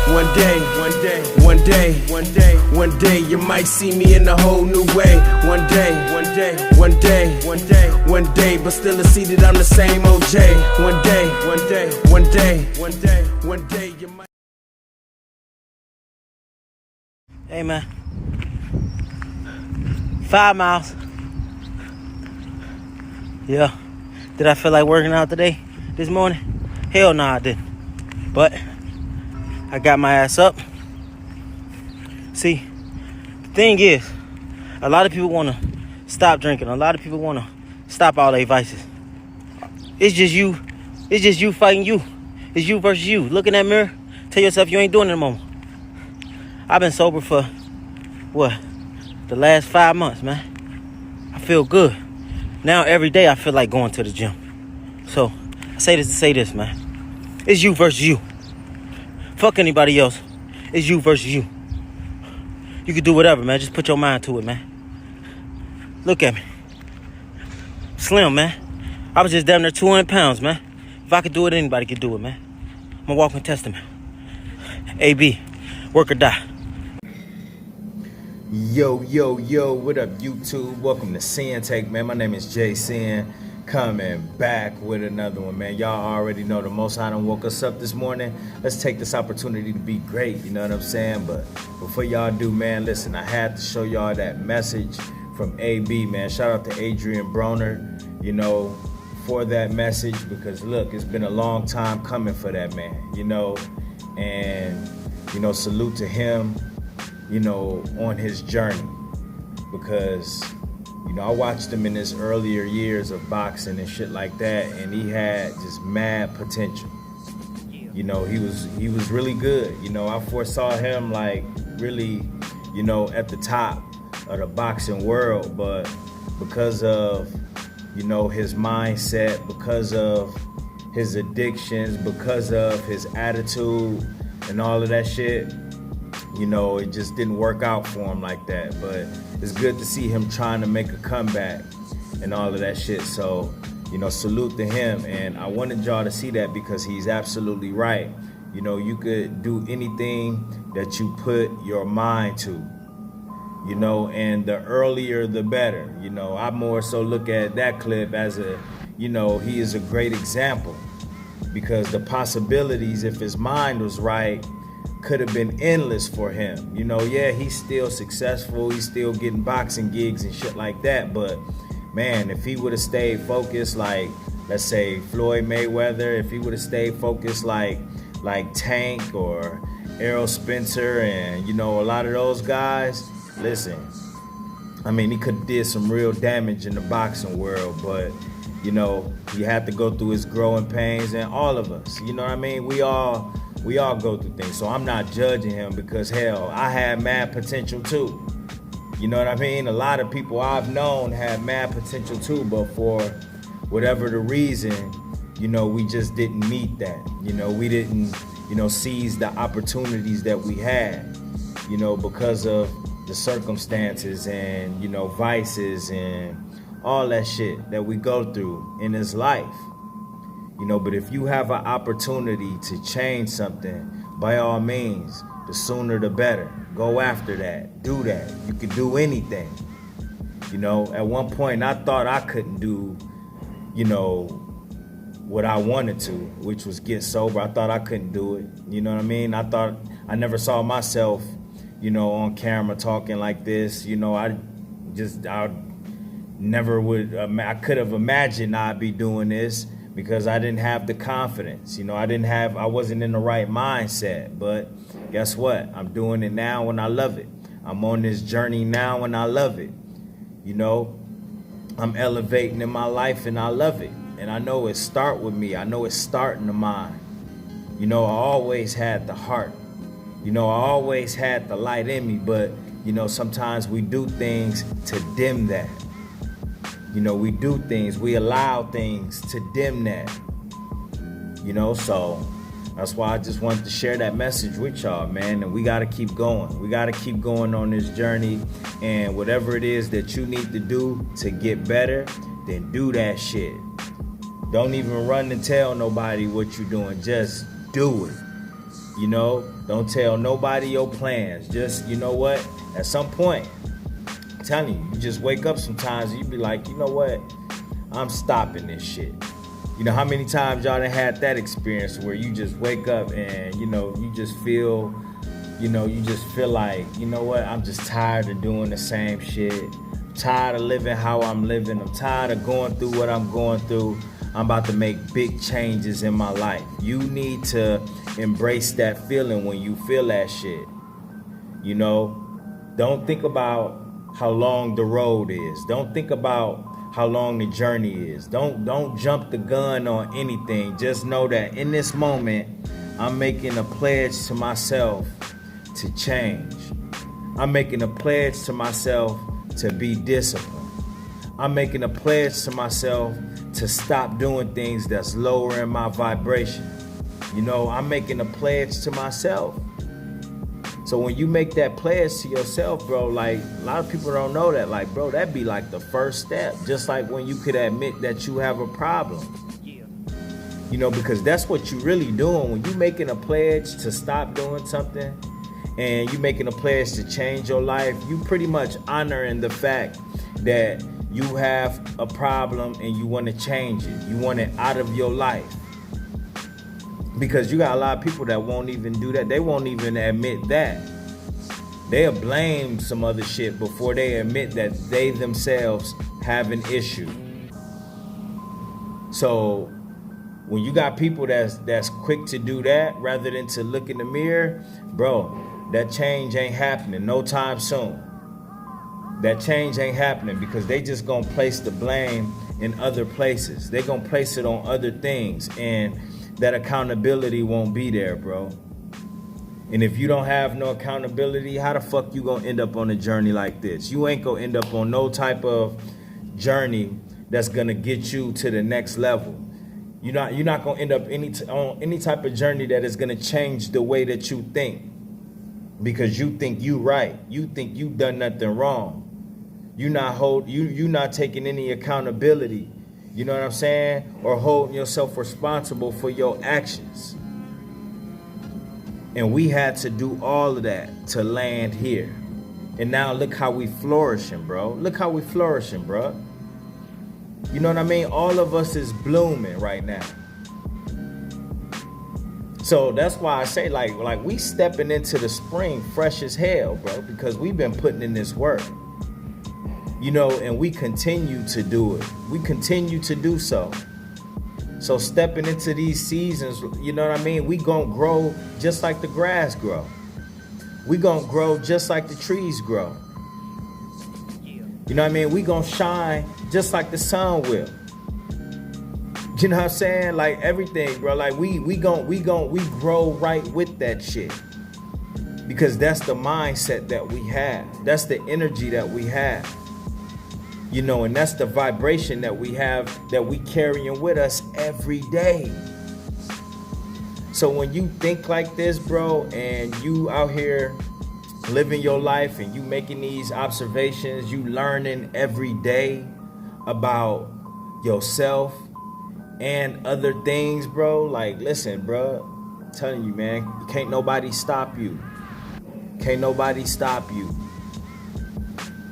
One day, you might see me in a whole new way. One day, but still I see that I'm the same OJ. One day, you might. Hey man, 5 miles. Yeah, did I feel like working out today, this morning? Hell no, I didn't. But I got my ass up. See, the thing is, a lot of people want to stop drinking. A lot of people want to stop all their vices. It's just you fighting you. It's you versus you. Look in that mirror, tell yourself you ain't doing it no more. I've been sober for, the last 5 months, man. I feel good. Now every day I feel like going to the gym. So I say this to say this, man. It's you versus you. Fuck anybody else. It's you versus you. You can do whatever, man. Just put your mind to it, man. Look at me. Slim, man. I was just down there 200 pounds, man. If I could do it, anybody could do it, man. I'm a walking testament. AB, work or die. Yo, what up, YouTube? Welcome to Sinn-Take, man. My name is Sin, coming back with another one, man. Y'all already know the Most High done woke us up this morning. Let's take this opportunity to be great, you know what I'm saying? But before y'all do, man, listen, I had to show y'all that message from AB, man. Shout out to Adrian Broner, you know, for that message, because look, it's been a long time coming for that man, you know, and, you know, salute to him, you know, on his journey, because, you know, I watched him in his earlier years of boxing and shit like that, and he had just mad potential. You know, he was really good. You know, I foresaw him like really, you know, at the top of the boxing world, but because of, you know, his mindset, because of his addictions, because of his attitude and all of that shit, you know, it just didn't work out for him like that. But it's good to see him trying to make a comeback and all of that shit. So, you know, salute to him. And I wanted y'all to see that because he's absolutely right. You know, you could do anything that you put your mind to, you know, and the earlier the better. You know, I more so look at that clip as a, you know, he is a great example, because the possibilities, if his mind was right, could have been endless for him. You know, yeah, he's still successful, he's still getting boxing gigs and shit like that, but man, if he would have stayed focused like, let's say, Floyd Mayweather, if he would have stayed focused like Tank or Errol Spencer and, you know, a lot of those guys, listen, I mean, he could have did some real damage in the boxing world, but, you know, he had to go through his growing pains, and all of us, you know what I mean? We all go through things. So I'm not judging him, because hell, I had mad potential too. You know what I mean? A lot of people I've known had mad potential too, but for whatever the reason, you know, we just didn't meet that. You know, we didn't, you know, seize the opportunities that we had, you know, because of the circumstances and, you know, vices and all that shit that we go through in this life. You know, but if you have an opportunity to change something, by all means, the sooner the better. Go after that. Do that. You can do anything. You know, at one point I thought I couldn't do, you know, what I wanted to, which was get sober. I thought I couldn't do it. You know what I mean? I thought I never saw myself, you know, on camera talking like this. You know, I never would, I could have imagined I'd be doing this, because I didn't have the confidence. You know, I wasn't in the right mindset. But guess what? I'm doing it now and I love it. I'm on this journey now and I love it. You know, I'm elevating in my life and I love it. And I know it start with me. I know it's starting to mine. You know, I always had the heart. You know, I always had the light in me, but, you know, sometimes we do things to dim that. You know, we do things, we allow things to dim that, you know, so that's why I just wanted to share that message with y'all, man. And we got to keep going. We got to keep going on this journey, and whatever it is that you need to do to get better, then do that shit. Don't even run and tell nobody what you're doing. Just do it. You know, don't tell nobody your plans. Just, you know what? At some point, I'm telling you, you just wake up sometimes and you be like, you know what? I'm stopping this shit. You know, how many times y'all done had that experience where you just wake up and, you know, you just feel like, you know what? I'm just tired of doing the same shit. I'm tired of living how I'm living. I'm tired of going through what I'm going through. I'm about to make big changes in my life. You need to embrace that feeling when you feel that shit. You know, don't think about how long the road is. Don't think about how long the journey is. Don't jump the gun on anything. Just know that in this moment, I'm making a pledge to myself to change. I'm making a pledge to myself to be disciplined. I'm making a pledge to myself to stop doing things that's lowering my vibration. You know, I'm making a pledge to myself. So when you make that pledge to yourself, bro, like a lot of people don't know that, like, bro, that'd be like the first step. Just like when you could admit that you have a problem. You know, because that's what you're really doing. When you're making a pledge to stop doing something and you're making a pledge to change your life, you pretty much honoring the fact that you have a problem and you want to change it. You want it out of your life. Because you got a lot of people that won't even do that. They won't even admit that. They'll blame some other shit before they admit that they themselves have an issue. So when you got people that's quick to do that rather than to look in the mirror, bro, that change ain't happening no time soon. That change ain't happening because they just gonna place the blame in other places. They gonna place it on other things, and that accountability won't be there, bro. And if you don't have no accountability, how the fuck you gonna end up on a journey like this? You ain't gonna end up on no type of journey that's gonna get you to the next level. You're not gonna end up on any type of journey that is gonna change the way that you think, because you think you right. You think you done nothing wrong. You not taking any accountability. You know what I'm saying? Or holding yourself responsible for your actions. And we had to do all of that to land here. And now look how we flourishing, bro. Look how we flourishing, bro. You know what I mean? All of us is blooming right now. So that's why I say like we stepping into the spring fresh as hell, bro, because we've been putting in this work. You know, and we continue to do it. We continue to do so. So stepping into these seasons, you know what I mean? We gonna grow just like the grass grow. We gonna grow just like the trees grow. You know what I mean? We gonna shine just like the sun will. You know what I'm saying? Like everything, bro. Like we grow right with that shit. Because that's the mindset that we have. That's the energy that we have. You know, and that's the vibration that we have, that we carrying with us every day. So when you think like this, bro, and you out here living your life and you making these observations, you learning every day about yourself and other things, bro. Like, listen, bro, I'm telling you, man, can't nobody stop you. Can't nobody stop you.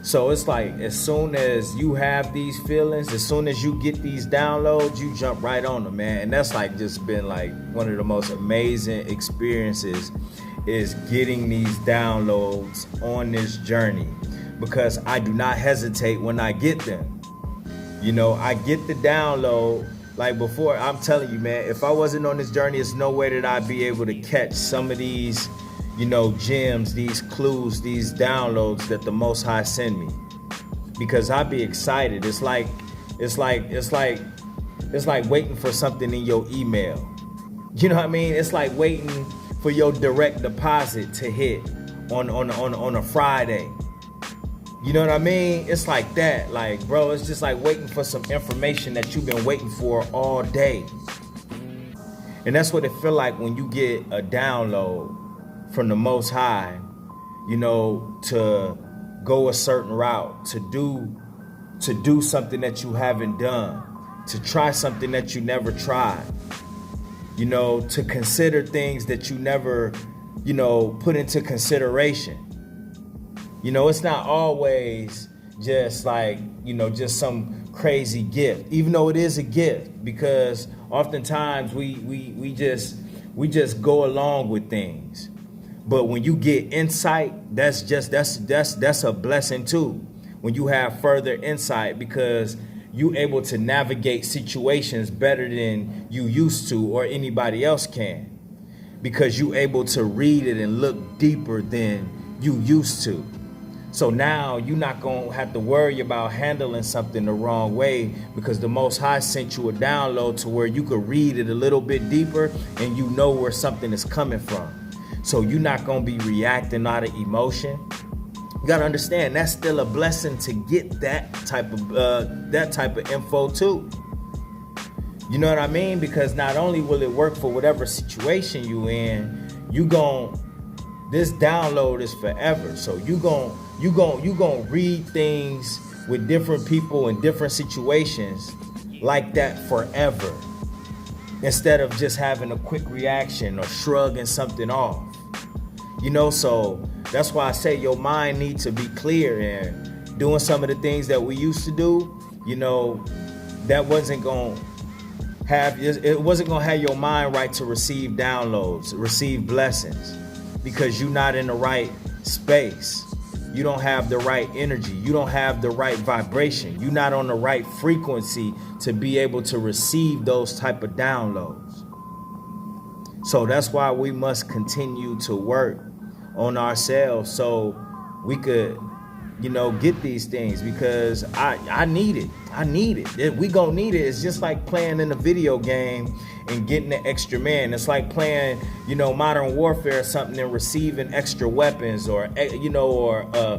So it's like, as soon as you have these feelings, as soon as you get these downloads, you jump right on them, man. And that's like just been like one of the most amazing experiences, is getting these downloads on this journey, because I do not hesitate when I get them. You know, I get the download. Like before, I'm telling you, man, if I wasn't on this journey, there's no way that I'd be able to catch some of these, you know, gems, these clues, these downloads that the Most High send me, because I'd be excited. It's like waiting for something in your email. You know what I mean? It's like waiting for your direct deposit to hit on a Friday. You know what I mean? It's like that. Like, bro, it's just like waiting for some information that you've been waiting for all day. And that's what it feel like when you get a download from the Most High, you know, to go a certain route, to do something that you haven't done, to try something that you never tried. to consider things that you never, put into consideration. It's not always just like, just some crazy gift, even though it is a gift, because oftentimes we just go along with things. But when you get insight, that's a blessing too. When you have further insight, because you able to navigate situations better than you used to or anybody else can, because you able to read it and look deeper than you used to. So now you're not going to have to worry about handling something the wrong way, because the Most High sent you a download to where you could read it a little bit deeper and you know where something is coming from. So you're not going to be reacting out of emotion. You got to understand that's still a blessing to get that type of info too. You know what I mean? Because not only will it work for whatever situation you in, this download is forever. So you gonna read things with different people in different situations like that forever, instead of just having a quick reaction or shrugging something off. So that's why I say your mind needs to be clear, and doing some of the things that we used to do, that wasn't gonna have your mind right to receive downloads, receive blessings, because you're not in the right space. You don't have the right energy. You don't have the right vibration. You're not on the right frequency to be able to receive those type of downloads. So that's why we must continue to work on ourselves so we could, get these things, because I need it. I need it. We gonna need it. It's just like playing in a video game and getting the extra man. It's like playing, Modern Warfare or something and receiving extra weapons, or a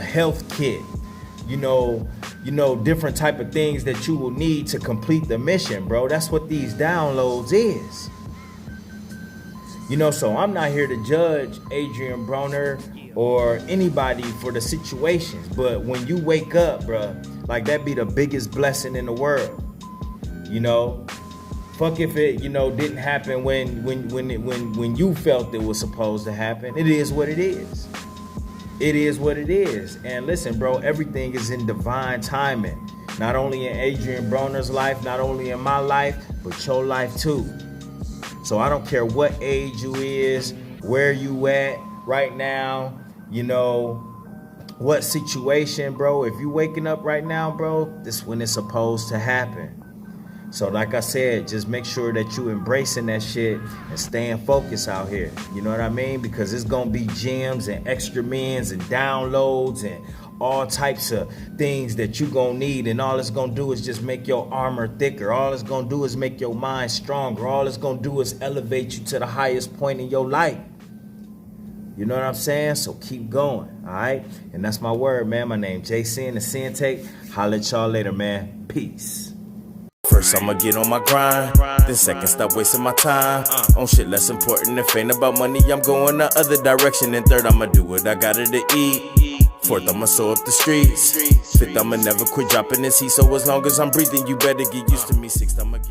health kit, different type of things that you will need to complete the mission, bro. That's what these downloads is. So I'm not here to judge Adrian Broner or anybody for the situations, but when you wake up, bro, like that be the biggest blessing in the world. Fuck if it, didn't happen when you felt it was supposed to happen. It is what it is. It is what it is. And listen, bro, everything is in divine timing. Not only in Adrian Broner's life, not only in my life, but your life too. So I don't care what age you is, where you at right now, what situation, bro. If you waking up right now, bro, this is when it's supposed to happen. So like I said, just make sure that you embracing that shit and staying focused out here. You know what I mean? Because it's going to be gems and extra mins and downloads and all types of things that you going to need. And all it's going to do is just make your armor thicker. All it's going to do is make your mind stronger. All it's going to do is elevate you to the highest point in your life. You know what I'm saying? So keep going, all right? And that's my word, man. My name Jason, the Sinn-Take. Holla at y'all later, man. Peace. First I'ma get on my grind, then second stop wasting my time on shit less important. If ain't about money, I'm going the other direction. And third, I'ma do what I gotta to eat. Fourth, I'ma sew up the streets. Fifth, I'ma never quit dropping this heat. So as long as I'm breathing, you better get used to me. Sixth, I'ma get